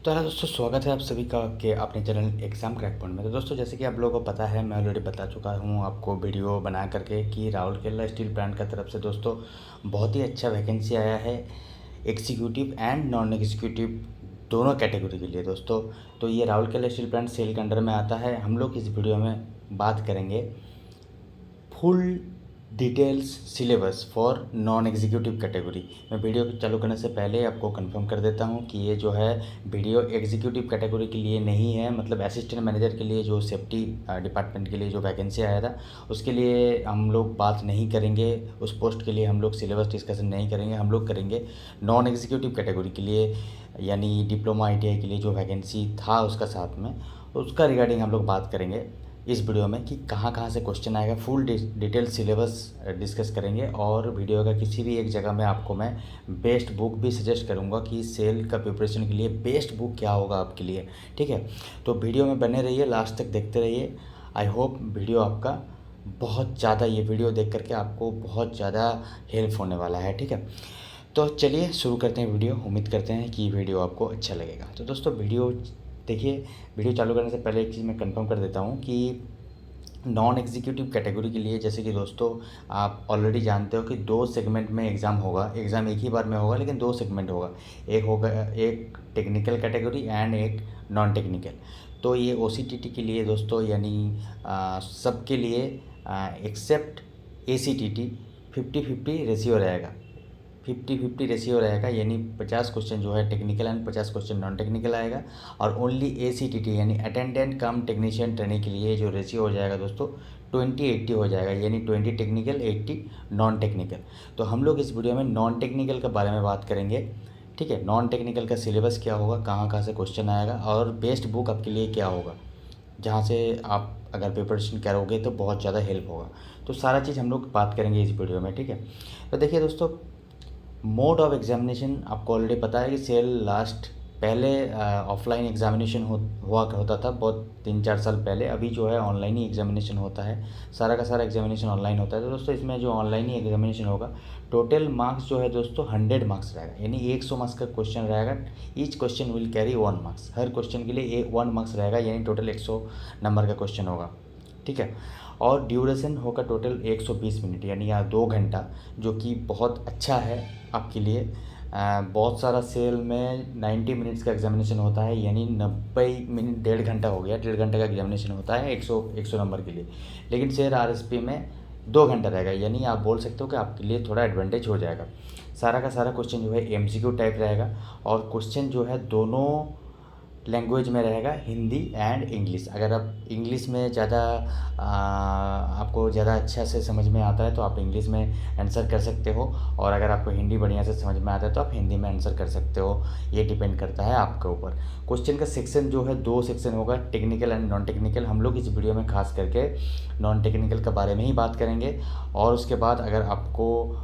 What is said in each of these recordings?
तो हेलो दोस्तों, स्वागत है आप सभी का कि अपने चैनल एग्ज़ाम क्रैक पॉइंट में। तो दोस्तों, जैसे कि आप लोगों को पता है, मैं ऑलरेडी बता चुका हूँ आपको वीडियो बना करके कि राउरकेला स्टील प्लांट का तरफ से दोस्तों बहुत ही अच्छा वैकेंसी आया है एग्जीक्यूटिव एंड नॉन एग्जीक्यूटिव दोनों कैटेगरी के लिए दोस्तों। तो ये राउरकेला स्टील प्लांट सेल के अंडर में आता है। हम लोग इस वीडियो में बात करेंगे full details syllabus for non executive category. मैं वीडियो चालू करने से पहले आपको कंफर्म कर देता हूं कि ये जो है वीडियो एग्जीक्यूटिव कैटेगरी के लिए नहीं है, मतलब असिस्टेंट मैनेजर के लिए जो सेफ्टी डिपार्टमेंट के लिए जो वैकेंसी आया था उसके लिए हम लोग बात नहीं करेंगे। उस पोस्ट के लिए हम लोग सिलेबस डिस्कशन नहीं करेंगे। हम लोग करेंगे नॉन एग्जीक्यूटिव कैटेगरी के लिए, यानी डिप्लोमा ITI के लिए जो वैकेंसी था उसका साथ में उसका रिगार्डिंग हम लोग बात करेंगे इस वीडियो में कि कहाँ कहाँ से क्वेश्चन आएगा। फुल डिटेल सिलेबस डिस्कस करेंगे और वीडियो का किसी भी एक जगह में आपको मैं बेस्ट बुक भी सजेस्ट करूँगा कि सेल का प्रिपरेशन के लिए बेस्ट बुक क्या होगा आपके लिए। ठीक है, तो वीडियो में बने रहिए, लास्ट तक देखते रहिए। आई होप वीडियो आपका बहुत ज़्यादा, ये वीडियो देख करके आपको बहुत ज़्यादा हेल्प होने वाला है। ठीक है, तो चलिए शुरू करते हैं वीडियो। उम्मीद करते हैं कि वीडियो आपको अच्छा लगेगा। तो दोस्तों वीडियो देखिए, वीडियो चालू करने से पहले एक चीज़ मैं कंफर्म कर देता हूँ कि नॉन एग्जीक्यूटिव कैटेगरी के लिए, जैसे कि दोस्तों आप ऑलरेडी जानते हो कि 2 सेगमेंट में एग्ज़ाम होगा। एग्ज़ाम एक ही बार में होगा लेकिन 2 सेगमेंट होगा। एक होगा एक टेक्निकल कैटेगरी एंड एक नॉन टेक्निकल। तो ये OCTT के लिए दोस्तों, यानी सबके लिए एक्सेप्ट ACTT 50-50 रेशियो रहेगा। 50-50 रेशियो रहेगा, यानी 50 क्वेश्चन जो है technical and 50 question non technical आएगा। और ओनली ACTT यानी अटेंडेंट कम टेक्नीशियन ट्रेनिंग के लिए जो रेशियो हो जाएगा दोस्तों 20-80 हो जाएगा, यानी 20 टेक्निकल 80 नॉन टेक्निकल। तो हम लोग इस वीडियो में नॉन टेक्निकल के बारे में बात करेंगे। ठीक है, नॉन टेक्निकल का सिलेबस क्या होगा, कहाँ कहाँ से क्वेश्चन आएगा और बेस्ट बुक आपके लिए क्या होगा, जहाँ से आप अगर प्रिपरेशन करोगे तो बहुत ज़्यादा हेल्प होगा। तो सारा चीज़ हम लोग बात करेंगे इस वीडियो में। ठीक है, तो देखिए दोस्तों, मोड ऑफ एग्जामिनेशन आपको ऑलरेडी पता है कि सेल लास्ट पहले ऑफलाइन एग्जामिनेशन हुआ होता था बहुत 3-4 साल पहले। अभी जो है ऑनलाइन ही एग्जामिनेशन होता है, सारा का सारा एग्जामिनेशन ऑनलाइन होता है। तो दोस्तों इसमें जो ऑनलाइन ही एग्जामिनेशन होगा, टोटल मार्क्स जो है दोस्तों 100 मार्क्स रहेगा, यानी 100 मार्क्स का क्वेश्चन रहेगा। Each question will carry 1 marks, her question के लिए 1 मार्क्स रहेगा, यानी टोटल 100 नंबर का क्वेश्चन होगा। ठीक है, और ड्यूरेशन होगा टोटल 120 मिनट, यानी यहाँ 2 घंटा, जो कि बहुत अच्छा है आपके लिए। बहुत सारा सेल में 90 मिनट्स का एग्जामिनेशन होता है, यानी 90 मिनट, 1.5 घंटा हो गया, 1.5 घंटे का एग्जामिनेशन होता है 100 नंबर के लिए। लेकिन सेल RSP में 2 घंटा रहेगा, यानी आप बोल सकते हो कि आपके लिए थोड़ा एडवांटेज हो जाएगा। सारा का सारा क्वेश्चन जो है MCQ टाइप रहेगा और क्वेश्चन जो है दोनों लैंग्वेज में रहेगा, हिंदी एंड इंग्लिश। अगर आप इंग्लिश में ज़्यादा आपको ज़्यादा अच्छा से समझ में आता है तो आप इंग्लिश में आंसर कर सकते हो, और अगर आपको हिंदी बढ़िया से समझ में आता है तो आप हिंदी में आंसर कर सकते हो। ये डिपेंड करता है आपके ऊपर। क्वेश्चन का सेक्शन जो है 2 सेक्शन होगा, टेक्निकल एंड नॉन टेक्निकल। हम लोग इस वीडियो में खास करके नॉन टेक्निकल के बारे में ही बात करेंगे, और उसके बाद अगर आपको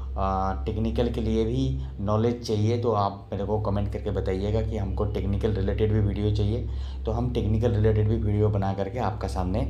टेक्निकल के लिए भी नॉलेज चाहिए तो आप मेरे को कमेंट करके बताइएगा कि हमको टेक्निकल रिलेटेड भी वीडियो चाहिए, तो हम टेक्निकल रिलेटेड भी वीडियो बना करके आपका सामने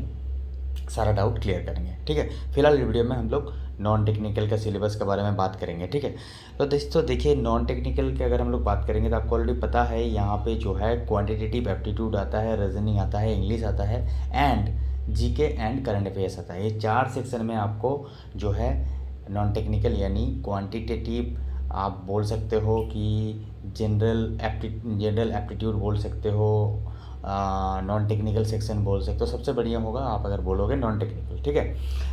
सारा डाउट क्लियर करेंगे। ठीक है, फिलहाल वीडियो में हम लोग नॉन टेक्निकल का सिलेबस के बारे में बात करेंगे। ठीक है, तो दोस्तों देखिए, नॉन टेक्निकल की अगर हम लोग बात करेंगे तो आपको ऑलरेडी पता है यहाँ पे जो है क्वांटिटेटिव एप्टीट्यूड आता है, रीजनिंग आता है, इंग्लिश आता है and GK and current affairs आता है। ये 4 सेक्शन में आपको जो है नॉन टेक्निकल, यानी क्वांटिटेटिव आप बोल सकते हो कि जनरल एप्टीट्यूड बोल सकते हो, नॉन टेक्निकल सेक्शन बोल सकते हो। सबसे बढ़िया होगा आप अगर बोलोगे नॉन टेक्निकल। ठीक है,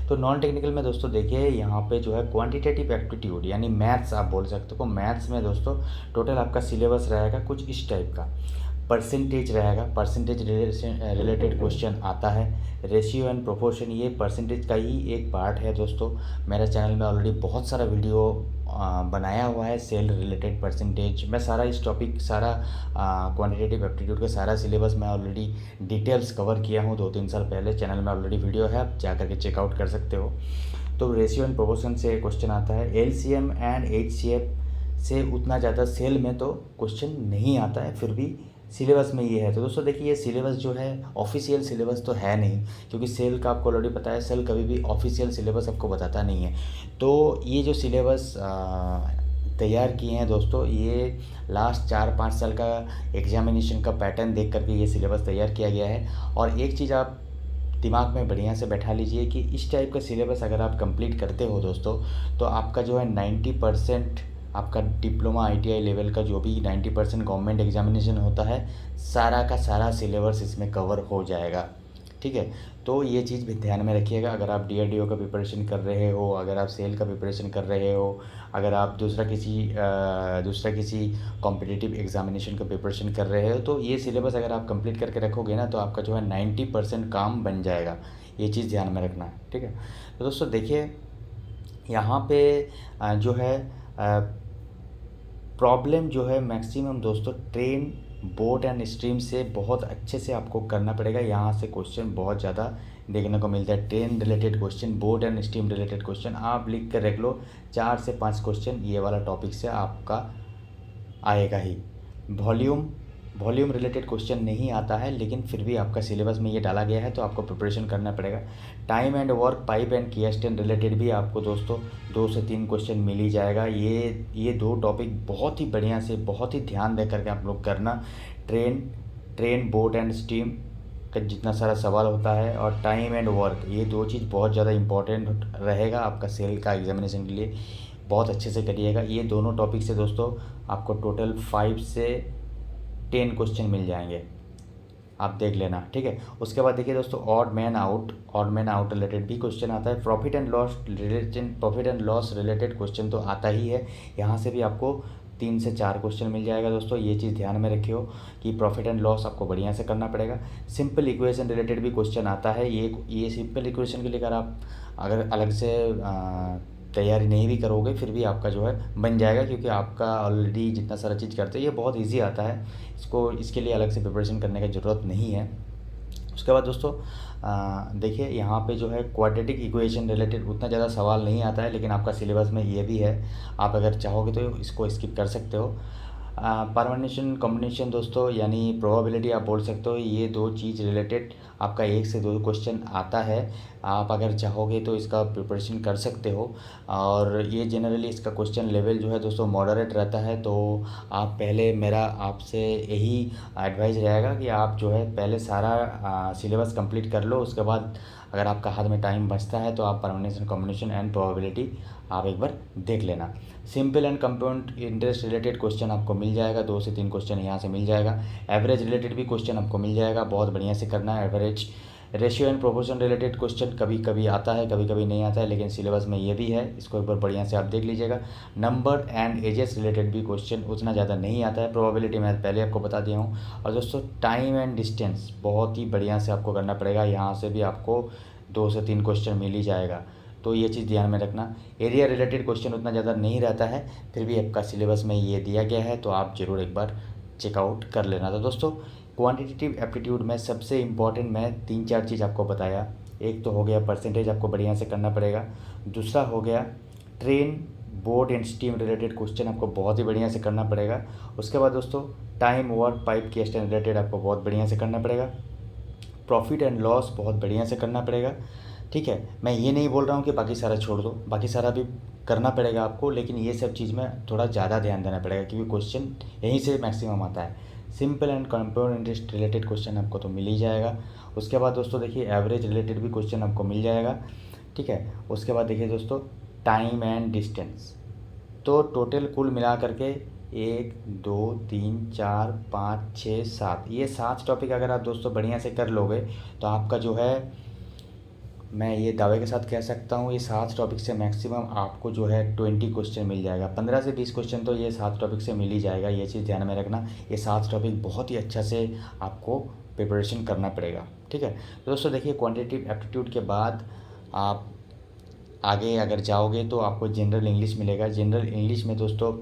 तो नॉन टेक्निकल में दोस्तों देखिए, यहाँ पे जो है क्वांटिटेटिव एप्टीट्यूड यानी मैथ्स आप बोल सकते हो। मैथ्स में दोस्तों टोटल आपका सिलेबस रहेगा कुछ इस टाइप का। परसेंटेज रहेगा, परसेंटेज रिलेटेड क्वेश्चन आता है। रेशियो एंड प्रोपोर्शन, ये परसेंटेज का ही एक पार्ट है दोस्तों। मेरे चैनल में ऑलरेडी बहुत सारा वीडियो बनाया हुआ है सेल रिलेटेड परसेंटेज। मैं सारा इस टॉपिक, सारा क्वांटिटेटिव एप्टीट्यूड का सारा सिलेबस मैं ऑलरेडी डिटेल्स कवर किया हूँ 2-3 साल पहले। चैनल में ऑलरेडी वीडियो है, आप जा करके चेकआउट कर सकते हो। तो रेशियो एंड प्रोपोर्शन से क्वेश्चन आता है। LCM एंड HCF से उतना ज़्यादा सेल में तो क्वेश्चन नहीं आता है, फिर भी सिलेबस में ये है। तो दोस्तों देखिए, ये सिलेबस जो है ऑफिशियल सिलेबस तो है नहीं, क्योंकि सेल का आपको ऑलरेडी पता है, सेल कभी भी ऑफिशियल सिलेबस आपको बताता नहीं है। तो ये जो सिलेबस तैयार किए हैं दोस्तों। ये लास्ट 4-5 साल का एग्जामिनेशन का पैटर्न देख करके ये सिलेबस तैयार किया गया है। और एक चीज़ आप दिमाग में बढ़िया से बैठा लीजिए कि इस टाइप का सिलेबस अगर आप कंप्लीट करते हो दोस्तों, तो आपका जो है 90% आपका डिप्लोमा ITI लेवल का जो भी 90% गवर्नमेंट एग्जामिनेशन होता है, सारा का सारा सिलेबस इसमें कवर हो जाएगा। ठीक है, तो ये चीज़ भी ध्यान में रखिएगा। अगर आप DRDO का प्रिपरेशन कर रहे हो, अगर आप सेल का प्रिपरेशन कर रहे हो, अगर आप दूसरा किसी कॉम्पिटिटिव एग्जामिनेशन का प्रिपरेशन कर रहे हो, तो ये सिलेबस अगर आप कंप्लीट करके रखोगे ना, तो आपका जो है 90% काम बन जाएगा। ये चीज़ ध्यान में रखना है। ठीक है, तो दोस्तों देखिए यहाँ पे जो है प्रॉब्लम जो है मैक्सिमम दोस्तों ट्रेन, बोट एंड स्ट्रीम से बहुत अच्छे से आपको करना पड़ेगा। यहाँ से क्वेश्चन बहुत ज़्यादा देखने को मिलता है। Train related question, boat and stream related question आप लिख कर रख लो। 4 से 5 क्वेश्चन ये वाला टॉपिक से आपका आएगा ही। वॉल्यूम रिलेटेड क्वेश्चन नहीं आता है, लेकिन फिर भी आपका सिलेबस में ये डाला गया है, तो आपको प्रिपरेशन करना पड़ेगा। Time and work, pipe and cistern related भी आपको दोस्तों 2 से 3 क्वेश्चन मिल ही जाएगा। ये 2 टॉपिक बहुत ही बढ़िया से, बहुत ही ध्यान दे करके आप लोग करना। ट्रेन बोट एंड स्टीम का जितना सारा सवाल होता है, और टाइम एंड वर्क, ये 2 चीज़ बहुत ज़्यादा इंपॉर्टेंट रहेगा आपका सेल का एग्जामिनेशन के लिए। बहुत अच्छे से करिएगा। ये दोनों टॉपिक से दोस्तों आपको टोटल 5 से 10 क्वेश्चन मिल जाएंगे, आप देख लेना। ठीक है, उसके बाद देखिए दोस्तों ऑड मैन आउट रिलेटेड भी क्वेश्चन आता है। Profit and loss related question तो आता ही है। यहाँ से भी आपको 3 से 4 क्वेश्चन मिल जाएगा दोस्तों। ये चीज़ ध्यान में रखियो कि प्रॉफिट एंड लॉस आपको बढ़िया से करना पड़ेगा। सिंपल इक्वेशन रिलेटेड भी क्वेश्चन आता है। ये सिंपल इक्वेशन के लिए अगर अलग से तैयारी नहीं भी करोगे, फिर भी आपका जो है बन जाएगा, क्योंकि आपका ऑलरेडी जितना सारा चीज़ करते हैं ये बहुत इजी आता है। इसके लिए अलग से प्रिपरेशन करने की ज़रूरत नहीं है। उसके बाद दोस्तों देखिए यहाँ पे जो है क्वाड्रेटिक इक्वेशन रिलेटेड उतना ज़्यादा सवाल नहीं आता है, लेकिन आपका सिलेबस में ये भी है। आप अगर चाहोगे तो इसको स्किप कर सकते हो। परम्यूटेशन कॉम्बिनेशन दोस्तों, यानी प्रोबेबिलिटी आप बोल सकते हो। ये 2 चीज़ रिलेटेड आपका 1 से 2 क्वेश्चन आता है। आप अगर चाहोगे तो इसका प्रिपरेशन कर सकते हो। और ये जनरली इसका क्वेश्चन लेवल जो है दोस्तों मॉडरेट रहता है। तो आप पहले, मेरा आपसे यही एडवाइस रहेगा कि आप जो है पहले सारा सिलेबस कंप्लीट कर लो। उसके बाद अगर आपका हाथ में टाइम बचता है तो आप परम्यूटेशन कॉम्बिनेशन एंड प्रोबेबिलिटी आप एक बार देख लेना। Simple and compound interest related question आपको मिल जाएगा। 2 से 3 क्वेश्चन यहाँ से मिल जाएगा। एवरेज रिलेटेड भी क्वेश्चन आपको मिल जाएगा। बहुत बढ़िया से करना है average. Ratio and proportion related question कभी कभी आता है, कभी कभी नहीं आता है, लेकिन सिलेबस में ये भी है। इसको एक बार बढ़िया से आप देख लीजिएगा। नंबर एंड एजेस रिलेटेड भी क्वेश्चन उतना ज़्यादा नहीं आता है। प्रोबेबिलिटी मैं पहले आपको बता दिया हूँ। और दोस्तों टाइम एंड डिस्टेंस बहुत ही बढ़िया से आपको करना पड़ेगा। यहाँ से भी आपको 2 से 3 क्वेश्चन मिल ही जाएगा, तो ये चीज़ ध्यान में रखना। एरिया रिलेटेड क्वेश्चन उतना ज़्यादा नहीं रहता है, फिर भी आपका सिलेबस में ये दिया गया है, तो आप ज़रूर एक बार चेकआउट कर लेना। तो दोस्तों क्वांटिटेटिव एप्टीट्यूड में सबसे इम्पॉर्टेंट मैं 3-4 चीज़ आपको बताया। एक तो हो गया परसेंटेज, आपको बढ़िया से करना पड़ेगा। दूसरा हो गया train, boat and steam related question आपको बहुत ही बढ़िया से करना पड़ेगा। उसके बाद दोस्तों टाइम, वर्क, पाइप, कियास्टेन रिलेटेड आपको बहुत बढ़िया से करना पड़ेगा। प्रॉफिट एंड लॉस बहुत बढ़िया से करना पड़ेगा। ठीक है, मैं ये नहीं बोल रहा हूँ कि बाकी सारा छोड़ दो, बाकी सारा भी करना पड़ेगा आपको, लेकिन ये सब चीज़ में थोड़ा ज़्यादा ध्यान देना पड़ेगा, क्योंकि क्वेश्चन यहीं से मैक्सिमम आता है। Simple and compound interest related question आपको तो मिल ही जाएगा। उसके बाद दोस्तों देखिए एवरेज रिलेटेड भी क्वेश्चन आपको मिल जाएगा। ठीक है, उसके बाद देखिए दोस्तों टाइम एंड डिस्टेंस, तो टोटल कुल मिला करके 1 2 3 4 5 6 7, ये 7 टॉपिक अगर आप दोस्तों बढ़िया से कर लोगे, तो आपका जो है, मैं ये दावे के साथ कह सकता हूँ, ये 7 टॉपिक से मैक्सिमम आपको जो है 20 क्वेश्चन मिल जाएगा। 15 से 20 क्वेश्चन तो ये 7 टॉपिक से मिल ही जाएगा। ये चीज़ ध्यान में रखना। ये 7 टॉपिक बहुत ही अच्छा से आपको प्रिपरेशन करना पड़ेगा। ठीक है, तो दोस्तों देखिए क्वांटिटेटिव एप्टीट्यूड के बाद आप आगे अगर जाओगे तो आपको जनरल इंग्लिश मिलेगा। जनरल इंग्लिश में दोस्तों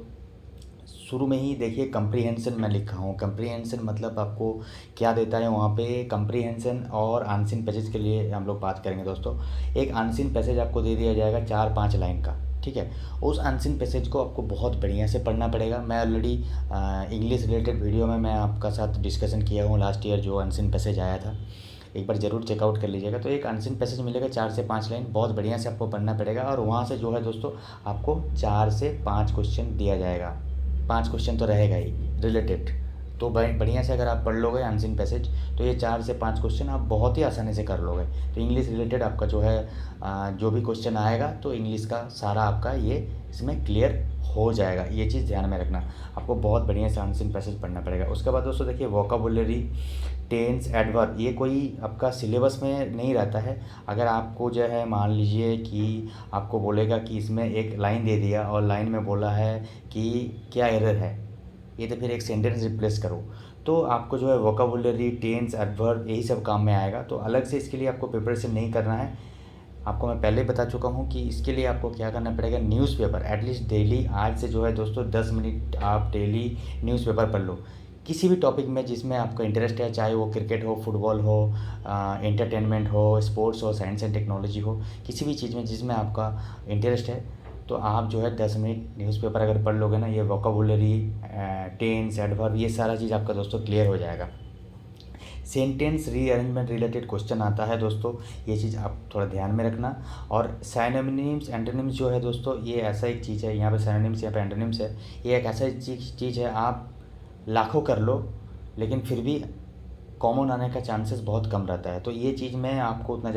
शुरू में ही देखिए कंप्रीहेंशन मैं लिखा हूँ। कंप्रीहेंशन मतलब आपको क्या देता है वहाँ पे। कंप्रीहेंशन और अनसीन पैसेज के लिए हम लोग बात करेंगे दोस्तों। एक अनसीन पैसेज आपको दे दिया जाएगा 4-5 लाइन का। ठीक है, उस अनसीन पैसेज को आपको बहुत बढ़िया से पढ़ना पड़ेगा। मैं ऑलरेडी इंग्लिश रिलेटेड वीडियो में मैं आपका साथ डिस्कशन किया हूँ लास्ट ईयर, जो अनसीन पैसेज आया था। एक बार ज़रूर चेकआउट कर लीजिएगा। तो एक अनसीन पैसेज मिलेगा 4 से 5 लाइन, बहुत बढ़िया से आपको पढ़ना पड़ेगा और वहाँ से जो है दोस्तों आपको 4 से 5 क्वेश्चन दिया जाएगा। 5 क्वेश्चन तो रहेगा ही रिलेटेड, तो बढ़िया से अगर आप पढ़ लोगे अनसीन पैसेज तो ये 4 से 5 क्वेश्चन आप बहुत ही आसानी से कर लोगे। तो इंग्लिश रिलेटेड आपका जो है जो भी क्वेश्चन आएगा तो इंग्लिश का सारा आपका ये इसमें क्लियर हो जाएगा। ये चीज़ ध्यान में रखना, आपको बहुत बढ़िया से अनसीन पैसेज पढ़ना पड़ेगा। उसके बाद दोस्तों देखिए वोकाबुलरी, टेंस, एडवर्ब, ये कोई आपका सिलेबस में नहीं रहता है। अगर आपको जो है मान लीजिए कि आपको बोलेगा कि इसमें एक लाइन दे दिया और लाइन में बोला है कि क्या एरर है, ये तो फिर एक सेंटेंस रिप्लेस करो, तो आपको जो है वोकाबुलरी, टेंस, एडवर्ब यही सब काम में आएगा। तो अलग से इसके लिए आपको प्रिपरेशन नहीं करना है। आपको मैं पहले ही बता चुका हूँ कि इसके लिए आपको क्या करना पड़ेगा, न्यूज़पेपर एटलीस्ट डेली, आज से जो है दोस्तों 10 मिनट आप डेली न्यूज़पेपर पढ़ लो किसी भी टॉपिक में जिसमें आपका इंटरेस्ट है, चाहे वो क्रिकेट हो, फुटबॉल हो, एंटरटेनमेंट हो, स्पोर्ट्स हो, साइंस एंड टेक्नोलॉजी हो, किसी भी चीज़ में जिसमें आपका इंटरेस्ट है तो आप जो है 10 मिनट न्यूज़पेपर अगर पढ़ लोगे ना, ये वोकाबुलरी, टेंस, एडवर्ब, ये सारा चीज़ आपका दोस्तों क्लियर हो जाएगा। सेंटेंस रीअरेंजमेंट रिलेटेड क्वेश्चन आता है दोस्तों, ये चीज़ आप थोड़ा ध्यान में रखना। और सिनोनिम्स, एंटोनिम्स जो है दोस्तों ये ऐसा एक चीज़ है, यहाँ पे सिनोनिम्स, यहाँ पे एंटोनिम्स है, ये एक ऐसा चीज़ है आप लाखों कर लो लेकिन फिर भी कॉमन आने का चांसेस बहुत कम रहता है। तो ये चीज़ में आपको उतना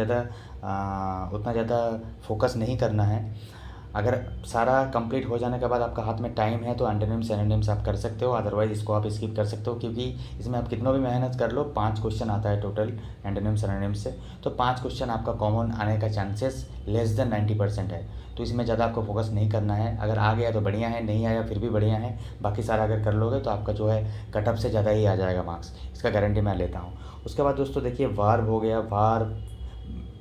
ज़्यादा फोकस नहीं करना है। अगर सारा कंप्लीट हो जाने के बाद आपका हाथ में टाइम है तो एंटोनिम्स सिनोनिम्स आप कर सकते हो, अदरवाइज़ इसको आप स्किप कर सकते हो, क्योंकि इसमें आप कितना भी मेहनत कर लो 5 क्वेश्चन आता है टोटल एंटोनिम्स सिनोनिम्स से, तो 5 क्वेश्चन आपका कॉमन आने का चांसेस लेस देन 90% है। तो इसमें ज़्यादा आपको फोकस नहीं करना है। अगर आ गया तो बढ़िया है, नहीं आया फिर भी बढ़िया है, बाकी सारा अगर कर लोगे तो आपका जो है कट ऑफ से ज़्यादा ही आ जाएगा मार्क्स, इसका गारंटी मैं लेता हूँ। उसके बाद दोस्तों देखिए वर्ब हो गया, verb,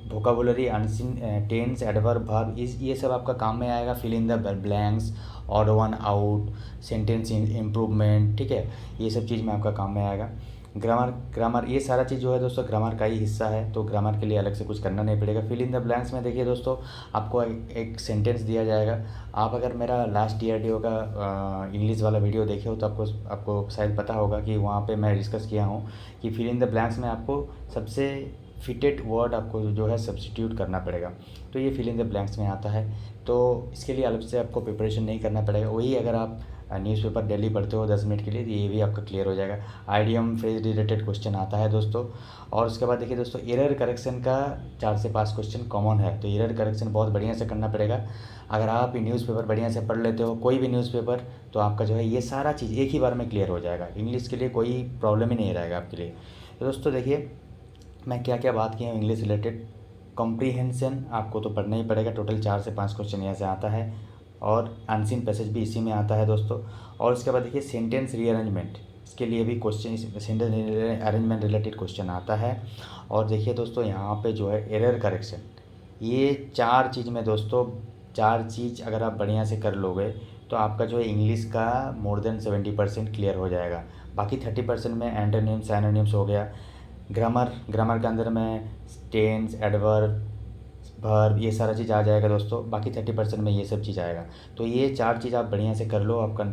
vocabulary, unseen, tense, adverb, verb, ये सब आपका काम में आएगा। Fill in the blanks, odd one out, sentence improvement, ठीक है, ये सब चीज़ में आपका काम में आएगा। ग्रामर ये सारा चीज़ जो है दोस्तों ग्रामर का ही हिस्सा है, तो ग्रामर के लिए अलग से कुछ करना नहीं पड़ेगा। फिल इन द ब्लैंक्स में देखिए दोस्तों आपको एक सेंटेंस दिया जाएगा। आप अगर मेरा लास्ट DRDO का इंग्लिश वाला वीडियो देखे हो तो आपको शायद पता होगा कि वहाँ पे मैं डिस्कस किया हूँ कि फिल इन द ब्लैंक्स में आपको सबसे फिटेड वर्ड आपको जो है सब्स्टिट्यूट करना पड़ेगा, तो ये फिल इन द ब्लैंक्स में आता है। तो इसके लिए अलग से आपको प्रिपरेशन नहीं करना पड़ेगा, वही अगर आप न्यूज़पेपर डेली पढ़ते हो 10 मिनट के लिए तो ये भी आपका क्लियर हो जाएगा। आइडियम, फ्रेज रिलेटेड क्वेश्चन आता है दोस्तों। और उसके बाद देखिए दोस्तों एरर करेक्शन का 4 से 5 क्वेश्चन कॉमन है, तो एरर करेक्शन बहुत बढ़िया से करना पड़ेगा। अगर आप न्यूज़पेपर बढ़िया से पढ़ लेते हो, कोई भी न्यूज़पेपर, तो आपका जो है ये सारा चीज़ एक ही बार में क्लियर हो जाएगा। इंग्लिश के लिए कोई प्रॉब्लम ही नहीं रहेगा आपके लिए। तो दोस्तों देखिए मैं क्या क्या बात की हूँ इंग्लिश रिलेटेड। कॉम्प्रीहेंशन आपको तो पढ़ना ही पड़ेगा, टोटल 4 से 5 क्वेश्चन यहाँ से आता है, और अनसीन पैसेज भी इसी में आता है दोस्तों। और उसके बाद देखिए सेंटेंस रीअरेंजमेंट, इसके लिए भी question, sentence arrangement related question आता है। और देखिए दोस्तों यहाँ पे जो है एरर करेक्शन, ये 4 चीज़ में दोस्तों 4 चीज़ अगर आप बढ़िया से कर लोगे तो आपका जो है इंग्लिश का मोर देन 70% क्लियर हो जाएगा। बाकी 30% में एंटोनिम्स, सिनोनिम्स हो गया। ग्रामर के अंदर में टेंस, एडवर्ब, वर्ब, ये सारा चीज़ आ जाएगा दोस्तों। बाकी 30% में ये सब चीज़ आएगा। तो ये 4 चीज़ आप बढ़िया से कर लो, आपका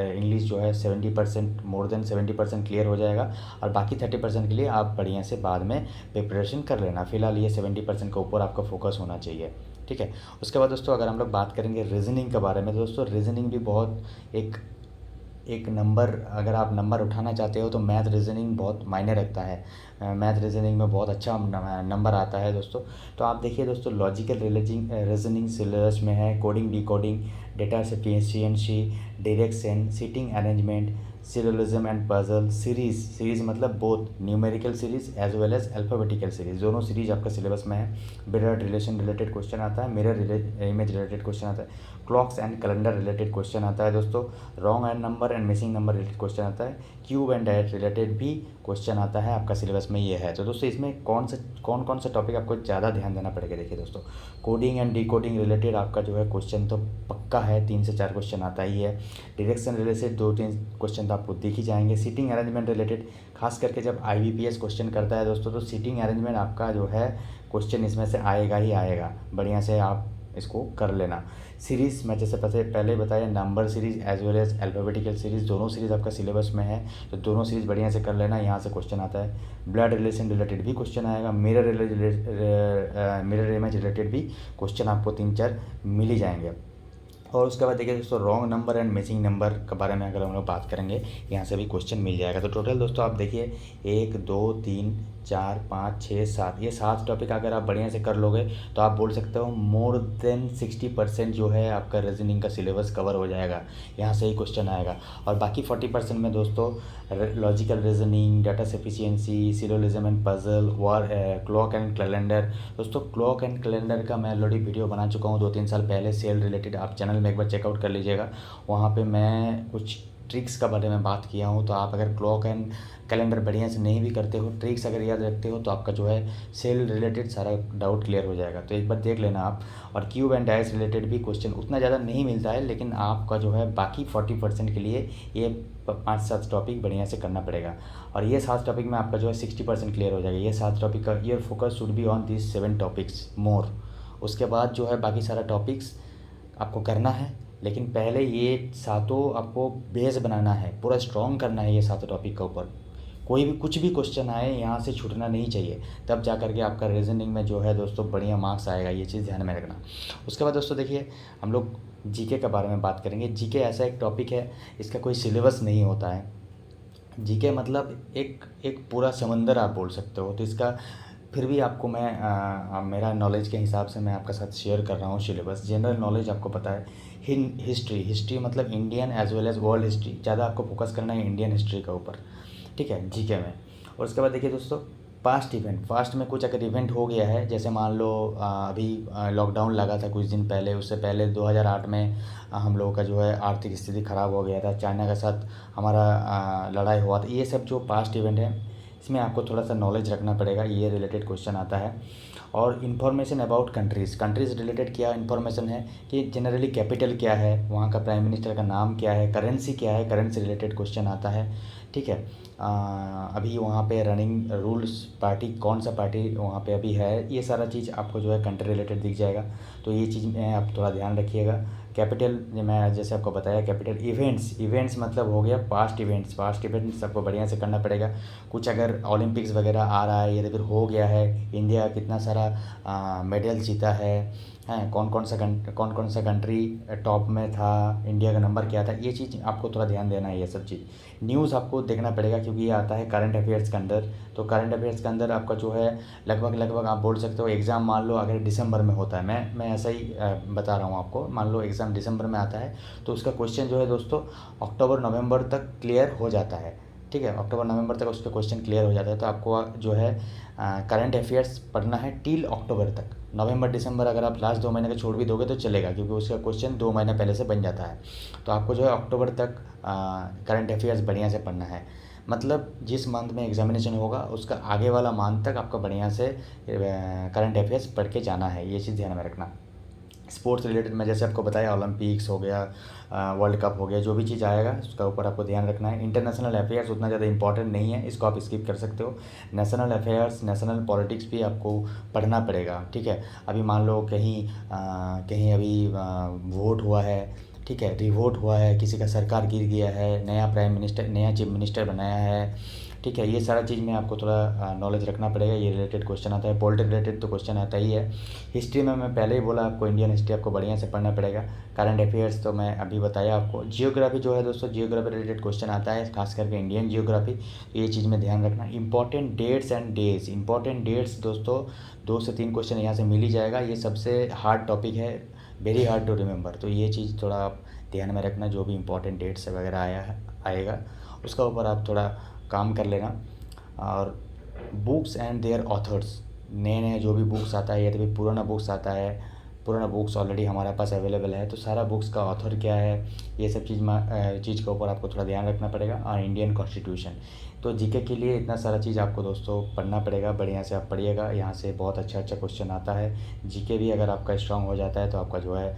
इंग्लिश जो है 70%, मोर देन 70% क्लियर हो जाएगा। और बाकी 30% के लिए आप बढ़िया से बाद में प्रिपरेशन कर लेना। फिलहाल ये 70% के ऊपर आपका फोकस होना चाहिए, ठीक है। उसके बाद दोस्तों अगर हम लोग बात करेंगे रीजनिंग के बारे में, तो दोस्तों रीजनिंग भी बहुत एक नंबर, अगर आप नंबर उठाना चाहते हो तो मैथ रीजनिंग बहुत मायने रखता है। मैथ रीजनिंग में बहुत अच्छा नंबर आता है दोस्तों। तो आप देखिए दोस्तों लॉजिकल रीजनिंग सिलेबस में है, coding, decoding, data sufficiency, direction, seating arrangement, syllogism and puzzle, series मतलब both numerical series as well as alphabetical series, दोनों सीरीज आपका सिलेबस में है। मिरर रिलेशन रिलेटेड क्वेश्चन आता है, मिरर इमेज रिलेटेड क्वेश्चन आता है, clocks and calendar related question आता है दोस्तों, wrong and number and missing number related question आता है, क्यूब एंड डायरेक्ट रिलेटेड भी क्वेश्चन आता है आपका सिलेबस में, ये है। तो दोस्तों इसमें कौन सा टॉपिक आपको ज़्यादा ध्यान देना पड़ेगा, देखिए दोस्तों कोडिंग एंड डिकोडिंग रिलेटेड आपका जो है क्वेश्चन तो पक्का है, 3 से 4 क्वेश्चन आता ही है। डायरेक्शन रिलेटेड 2-3 क्वेश्चन तो आपको दिख ही जाएंगे। सीटिंग अरेंजमेंट रिलेटेड, खास करके जब IBPS क्वेश्चन करता है दोस्तों, तो सीटिंग अरेंजमेंट आपका जो है क्वेश्चन इसमें से आएगा ही आएगा। बढ़िया से आप इसको कर लेना। सीरीज़ मैं जैसे पहले बताया, number series as well as alphabetical series, दोनों सीरीज़ आपका सिलेबस में है, तो दोनों सीरीज़ बढ़िया से कर लेना। यहाँ से क्वेश्चन आता है, ब्लड रिलेशन रिलेटेड भी क्वेश्चन आएगा, मिरर इमेज रिलेटेड भी क्वेश्चन आपको 3-4 मिल ही जाएंगे। और उसके बाद देखिए दोस्तों, wrong number and missing number के बारे में अगर हम लोग बात करेंगे, यहाँ से भी क्वेश्चन मिल जाएगा। तो टोटल दोस्तों आप देखिए 1 2 3 4 5 6 7, ये 7 टॉपिक अगर आप बढ़िया से कर लोगे तो आप बोल सकते हो मोर देन 60% जो है आपका रीजनिंग का सिलेबस कवर हो जाएगा। यहाँ से ही क्वेश्चन आएगा। और बाकी 40% में दोस्तों logical reasoning, data sufficiency, syllogism and puzzle, clock and calendar. दोस्तों क्लॉक एंड कैलेंडर का मैं ऑलरेडी वीडियो बना चुका हूँ 2-3 साल पहले, सेल रिलेटेड, आप चैनल में एक बार चेकआउट कर लीजिएगा। वहाँ पे मैं कुछ ट्रिक्स का बारे में बात किया हूँ। तो आप अगर क्लॉक एंड कैलेंडर बढ़िया से नहीं भी करते हो, ट्रिक्स अगर याद रखते हो, तो आपका जो है सेल रिलेटेड सारा डाउट क्लियर हो जाएगा। तो एक बार देख लेना आप। और क्यूब एंड डाइस रिलेटेड भी क्वेश्चन उतना ज़्यादा नहीं मिलता है, लेकिन आपका जो है बाकी 40% के लिए ये 5-7 टॉपिक बढ़िया से करना पड़ेगा। और ये 7 टॉपिक में आपका जो है 60% क्लियर हो जाएगा। ये 7 टॉपिक का your focus should be on this 7 topics more. उसके बाद जो है बाकी सारा टॉपिक्स आपको करना है, लेकिन पहले ये 7 आपको बेस बनाना है, पूरा स्ट्रॉन्ग करना है ये 7 टॉपिक के ऊपर। कोई भी कुछ भी क्वेश्चन आए यहाँ से छूटना नहीं चाहिए, तब जा कर के आपका रीजनिंग में जो है दोस्तों बढ़िया मार्क्स आएगा। ये चीज़ ध्यान में रखना। उसके बाद दोस्तों देखिए, हम लोग जीके के बारे में बात करेंगे। जीके ऐसा एक टॉपिक है, इसका कोई सिलेबस नहीं होता है। जीके मतलब एक पूरा समंदर आप बोल सकते हो। तो इसका फिर भी आपको मैं मेरा नॉलेज के हिसाब से मैं आपके साथ शेयर कर रहा हूँ सिलेबस। जनरल नॉलेज आपको पता है, हिस्ट्री मतलब Indian as well as world history, ज़्यादा आपको फोकस करना है इंडियन हिस्ट्री के ऊपर, ठीक है, जीके में। और उसके बाद देखिए दोस्तों, पास्ट में कुछ अगर इवेंट हो गया है, जैसे मान लो अभी लॉकडाउन लगा था कुछ दिन पहले, उससे पहले 2008 में हम लोगों का जो है आर्थिक स्थिति ख़राब हो गया था, चाइना के साथ हमारा लड़ाई हुआ था। ये सब जो पास्ट इवेंट है, इसमें आपको थोड़ा सा नॉलेज रखना पड़ेगा, ये रिलेटेड क्वेश्चन आता है। और इन्फॉर्मेशन अबाउट कंट्रीज़ रिलेटेड क्या इन्फॉर्मेशन है कि जनरली कैपिटल क्या है, वहाँ का प्राइम मिनिस्टर का नाम क्या है, करेंसी क्या है, करेंसी रिलेटेड क्वेश्चन आता है, ठीक है। अभी वहाँ पे रनिंग रूल्स पार्टी कौन सा पार्टी वहाँ पे अभी है, ये सारा चीज़ आपको जो है कंट्री रिलेटेड दिख जाएगा। तो ये चीज़ में आप थोड़ा ध्यान रखिएगा। कैपिटल मैं जैसे आपको बताया, कैपिटल इवेंट्स मतलब हो गया पास्ट इवेंट्स आपको बढ़िया से करना पड़ेगा। कुछ अगर ओलंपिक्स वगैरह आ रहा है या फिर हो गया है, इंडिया कितना सारा मेडल जीता है, कौन कौन सा कंट्री टॉप में था, इंडिया का नंबर क्या था, ये चीज़ आपको थोड़ा ध्यान देना है। ये सब चीज़ न्यूज़ आपको देखना पड़ेगा, क्योंकि ये आता है करंट अफेयर्स के अंदर। तो करंट अफेयर्स के अंदर आपका जो है लगभग आप बोल सकते हो, एग्ज़ाम मान लो अगर दिसंबर में होता है, मैं ऐसा ही बता रहा हूँ आपको, मान लो एग्ज़ाम दिसंबर में आता है, तो उसका क्वेश्चन जो है दोस्तों अक्टूबर नवंबर तक क्लियर हो जाता है, ठीक है। अक्टूबर नवंबर तक उसका क्वेश्चन क्लियर हो जाता है। तो आपको जो है करंट अफेयर्स पढ़ना है टिल अक्टूबर तक। नवंबर दिसंबर अगर आप लास्ट 2 महीने का छोड़ भी दोगे तो चलेगा, क्योंकि उसका क्वेश्चन 2 महीने पहले से बन जाता है। तो आपको जो है अक्टूबर तक करंट अफेयर्स बढ़िया से पढ़ना है। मतलब जिस मंथ में एग्जामिनेशन होगा उसका आगे वाला मंथ तक आपको बढ़िया से करंट अफेयर्स पढ़ के जाना है, ये चीज़ ध्यान में रखना। स्पोर्ट्स रिलेटेड मैं जैसे आपको बताया, ओलंपिक्स हो गया, वर्ल्ड कप हो गया, जो भी चीज़ आएगा उसका ऊपर आपको ध्यान रखना है। इंटरनेशनल अफेयर्स उतना ज़्यादा इंपॉर्टेंट नहीं है, इसको आप स्किप कर सकते हो। नेशनल अफेयर्स, नेशनल पॉलिटिक्स भी आपको पढ़ना पड़ेगा, ठीक है। अभी मान लो कहीं अभी वोट हुआ है, ठीक है, रिवोट हुआ है, किसी का सरकार गिर गया है, नया प्राइम मिनिस्टर, नया चीफ मिनिस्टर बनाया है, ठीक है। ये सारा चीज़ में आपको थोड़ा नॉलेज रखना पड़ेगा, ये रिलेटेड क्वेश्चन आता है। पॉलिटिक्स रिलेटेड तो क्वेश्चन आता ही है। हिस्ट्री में मैं पहले ही बोला आपको, इंडियन हिस्ट्री आपको बढ़िया से पढ़ना पड़ेगा। करंट अफेयर्स तो मैं अभी बताया आपको। जियोग्राफी जो है दोस्तों, जियोग्राफी रिलेटेड क्वेश्चन आता है, खास करके इंडियन जियोग्राफी, तो ये चीज़ में ध्यान रखना। Important dates and days, important dates दोस्तों 2 से 3 क्वेश्चन यहाँ से मिल ही जाएगा। ये सबसे हार्ड टॉपिक है, वेरी हार्ड टू रिमेंबर। तो ये चीज़ थोड़ा आप ध्यान में रखना, जो भी इंपॉर्टेंट डेट्स वगैरह आएगा उसका ऊपर आप थोड़ा काम कर लेना। और बुक्स एंड देयर ऑथर्स, नए जो भी बुक्स आता है या तो फिर पुराना बुक्स आता है, पुराना बुक्स ऑलरेडी हमारे पास अवेलेबल है, तो सारा बुक्स का ऑथर क्या है, ये सब चीज़ के ऊपर आपको थोड़ा ध्यान रखना पड़ेगा। और इंडियन कॉन्स्टिट्यूशन, तो जीके के लिए इतना सारा चीज़ आपको दोस्तों पढ़ना पड़ेगा, बढ़िया से आप पढ़िएगा। यहाँ से बहुत अच्छा क्वेश्चन आता है। जीके भी अगर आपका स्ट्रांग हो जाता है तो आपका जो है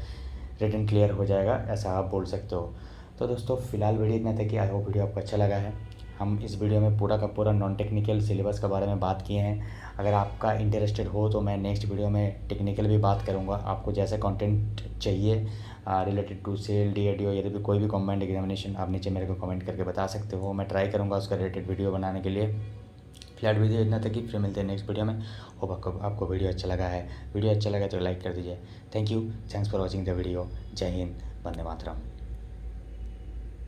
रिटन क्लियर हो जाएगा, ऐसा आप बोल सकते हो। तो दोस्तों फिलहाल वीडियो इतना था कि आई होप वीडियो आपको अच्छा लगा है। हम इस वीडियो में पूरा का पूरा नॉन टेक्निकल सिलेबस के बारे में बात किए हैं। अगर आपका इंटरेस्टेड हो तो मैं नेक्स्ट वीडियो में टेक्निकल भी बात करूँगा। आपको जैसा कंटेंट चाहिए रिलेटेड टू सेल DADO यदि भी कोई भी कॉम्बाइंड एग्जामिनेशन, आप नीचे मेरे को कमेंट करके बता सकते हो। मैं ट्राई करूँगा उसका रिलेटेड वीडियो बनाने के लिए। फिलहाल वीडियो इतना तक ही, फिर मिलते हैं नेक्स्ट वीडियो में। होप आपको वीडियो अच्छा लगा है। वीडियो अच्छा लगा तो लाइक कर दीजिए। Thank you, thanks for watching the video. जय हिंद, वंदे मातरम।